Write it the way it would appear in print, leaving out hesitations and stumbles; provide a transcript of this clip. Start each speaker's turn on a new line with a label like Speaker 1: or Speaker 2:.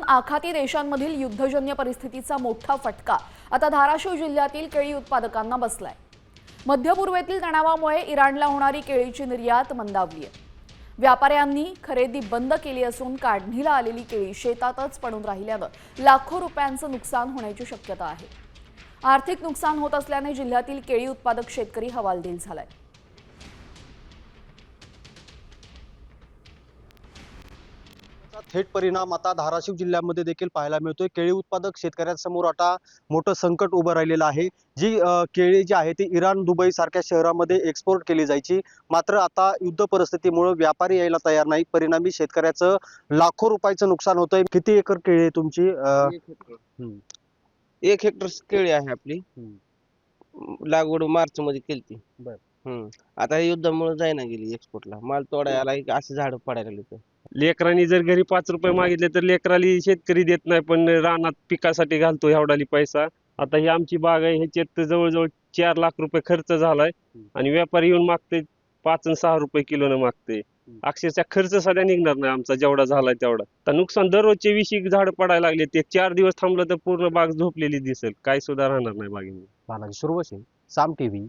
Speaker 1: आखाती देशांमधील युद्धजन्य परिस्थितीचा मोठा फटका आता धाराशिव जिल्ह्यातील केळी उत्पादकांना बसलाय। मध्य पूर्वेतील तणावामुळे इराणला होणारी केळीची निर्यात मंदावली आहे। व्यापाऱ्यांनी खरेदी बंद केली असून काढणीला आलेली केळी शेतातच पडून राहिल्यानं लाखो रुपयांचं नुकसान होण्याची शक्यता आहे। आर्थिक नुकसान होत असल्याने जिल्ह्यातील केळी उत्पादक शेतकरी हवालदिल झालाय।
Speaker 2: थेट परिणाम आता धाराशिव जिल्ह्यामध्ये देखील पाहायला मिळतोय। केळी उत्पादक शेतकऱ्यांसमोर आता मोठं संकट उभं राहिलेलं आहे। जी केळी जी आहे ती इराण, दुबई सारख्या शहरांमध्ये एक्सपोर्ट केली जायची, मात्र आता युद्ध परिस्थितीमुळे व्यापारी यायला तयार नाही। परिणामी शेतकऱ्याचं लाखो रुपयाचं नुकसान होतंय। किती एकर केळी आहे तुमची?
Speaker 3: 1 हेक्टर केळी आहे आपली। लागवड मार्च मध्ये केलती। आता हे युद्धामुळे जायना गेली एक्सपोर्टला, माल तोडायला असे झाड पडायला लागले।
Speaker 4: लेकरांनी जर घरी 5 रुपये मागितले तर लेकराली शेतकरी देत नाही, पण रानात पिकासाठी घालतो एवढाली पैसा। आता ही आमची बाग आहे, ह्याच्यात जवळजवळ 4 लाख रुपये खर्च झालाय आणि व्यापारी येऊन मागते 5 आणि 6 रुपये किलोनं मागते। अक्षरशः खर्च सध्या निघणार नाही आमचा जेवढा झालाय तेवढा। तर नुकसान दररोजचे 20 झाड पडायला लागले, ते 4 दिवस थांबलं तर पूर्ण बाग झोपलेली दिसेल, काही सुद्धा राहणार नाही बागेमध्ये।
Speaker 2: बालाजी सुरवशी, साम टीव्ही,